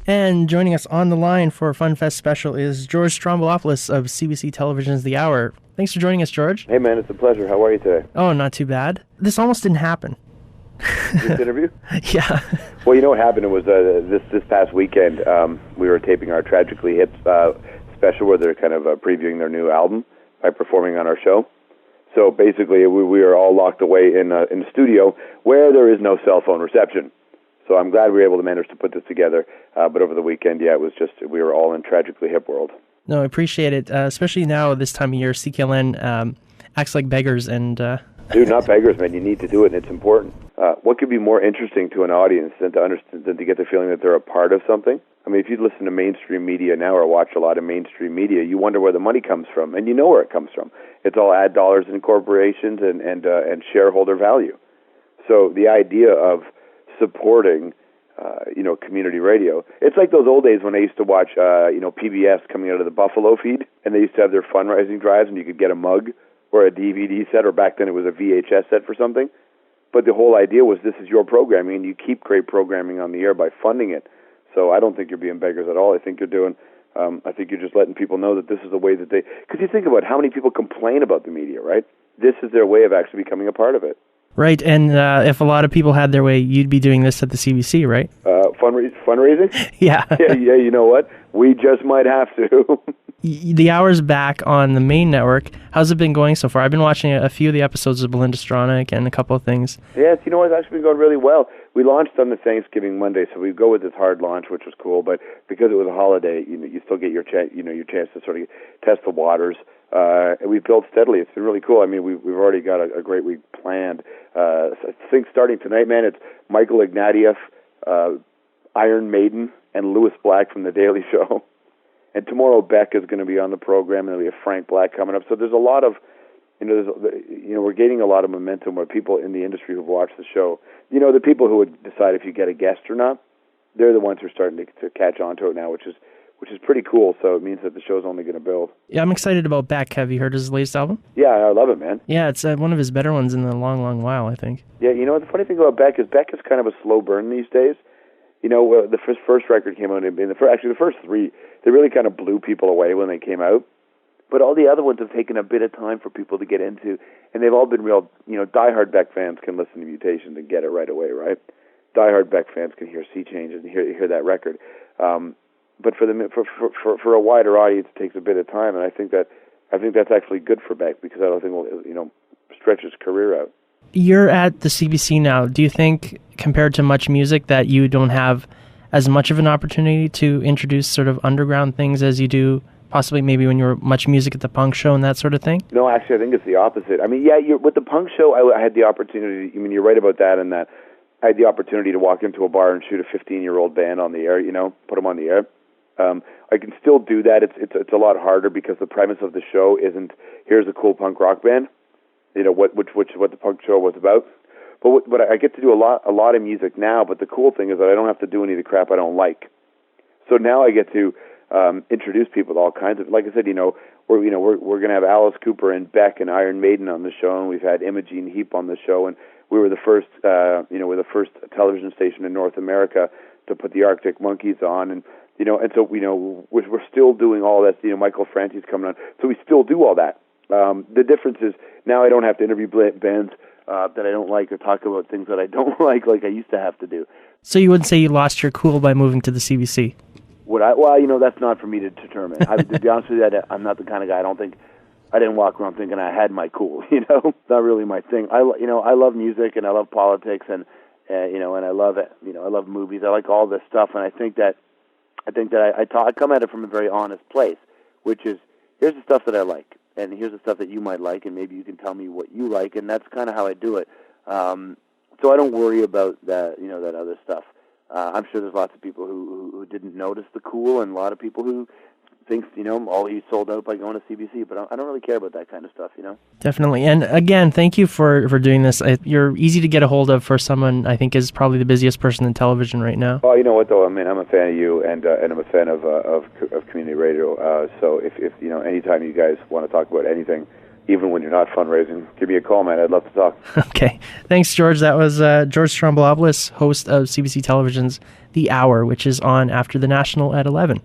And joining us on the line for a FunFest special is George Stroumboulopoulos of CBC Television's The Hour. Thanks for joining us, George. Hey, man, it's a pleasure. How are you today? Oh, not too bad. This almost didn't happen. This interview? Yeah. Well, you know what happened? It was this past weekend. We were taping our Tragically Hip special where they're kind of previewing their new album by performing on our show. So basically, we were all locked away in a studio where there is no cell phone reception. So I'm glad we were able to manage to put this together. But over the weekend, yeah, it was just, we were all in Tragically Hip world. No, I appreciate it, especially now this time of year. CKLN acts like beggars and... Dude, not beggars, man. You need to do it, and it's important. What could be more interesting to an audience than to get the feeling that they're a part of something? I mean, if you listen to mainstream media now or watch a lot of mainstream media, you wonder where the money comes from, and you know where it comes from. It's all ad dollars in corporations and shareholder value. So the idea of supporting, community radio, it's like those old days when I used to watch, PBS coming out of the Buffalo feed, and they used to have their fundraising drives, and you could get a mug or a DVD set, or back then it was a VHS set for something. But the whole idea was this is your programming, and you keep great programming on the air by funding it. So I don't think you're being beggars at all. I think you're doing, I think you're just letting people know that this is the way that they, because you think about how many people complain about the media, right? This is their way of actually becoming a part of it. Right, and if a lot of people had their way, you'd be doing this at the CBC, right? Fundraising? Yeah. yeah, you know what? We just might have to. The Hour's back on the main network. How's it been going so far? I've been watching a few of the episodes of Belinda Stronach and a couple of things. Yes, you know what? It's actually been going really well. We launched on the Thanksgiving Monday, so we go with this hard launch, which was cool. But because it was a holiday, you still get your chance to sort of test the waters. And we've built steadily. It's been really cool. I mean, we've already got a great week planned. I think starting tonight, man, it's Michael Ignatieff, Iron Maiden, and Louis Black from The Daily Show. And tomorrow, Beck is going to be on the program, and there'll be a Frank Black coming up. So there's a lot of, we're gaining a lot of momentum where people in the industry who've watched the show, the people who would decide if you get a guest or not, they're the ones who are starting to catch on to it now, which is pretty cool. So it means that the show's only going to build. Yeah, I'm excited about Beck. Have you heard his latest album? Yeah, I love it, man. Yeah, it's one of his better ones in a long, long while, I think. Yeah, the funny thing about Beck is kind of a slow burn these days. The first record came out, the first three, they really kind of blew people away when they came out. But all the other ones have taken a bit of time for people to get into, and they've all been real, diehard Beck fans can listen to Mutations and get it right away, right? Diehard Beck fans can hear Sea Change and hear that record. But for a wider audience, it takes a bit of time, and I think that's actually good for Beck because I don't think will stretch his career out. You're at the CBC now. Do you think, compared to Much Music, that you don't have as much of an opportunity to introduce sort of underground things as you do possibly maybe when you were Much Music at the Punk Show and that sort of thing? No, actually, I think it's the opposite. I mean, with the Punk Show, I had the opportunity. I mean, you're right about that, and that I had the opportunity to walk into a bar and shoot a 15-year-old band on the air. Put them on the air. I can still do that. It's a lot harder because the premise of the show isn't here's a cool punk rock band. What the Punk Show was about. But I get to do a lot of music now. But the cool thing is that I don't have to do any of the crap I don't like. So now I get to introduce people to all kinds of. Like I said, we're going to have Alice Cooper and Beck and Iron Maiden on the show, and we've had Imogene Heap on the show, and we were the first we're the first television station in North America to put the Arctic Monkeys on, and so we're still doing all that. Michael Franti's coming on, so we still do all that. The difference is now I don't have to interview bands that I don't like or talk about things that I don't like I used to have to do. So you wouldn't say you lost your cool by moving to the CBC? Would I? Well, that's not for me to determine. To be honest with you, I'm not the kind of guy. I didn't walk around thinking I had my cool. It's not really my thing. I love music and I love politics and I love it. I love movies. I like all this stuff, and I think that I come at it from a very honest place, which is here's the stuff that I like. And here's the stuff that you might like, and maybe you can tell me what you like, and that's kind of how I do it. So I don't worry about that, that other stuff. I'm sure there's lots of people who didn't notice the cool, and a lot of people who think, he's sold out by going to CBC, but I don't really care about that kind of stuff, Definitely. And again, thank you for doing this. You're easy to get a hold of for someone I think is probably the busiest person in television right now. Oh, you know what, though? I mean, I'm a fan of you, and I'm a fan of community radio. So if anytime you guys want to talk about anything, even when you're not fundraising. Give me a call, man. I'd love to talk. Okay. Thanks, George. That was George Stroumboulopoulos, host of CBC Television's The Hour, which is on after the National at 11.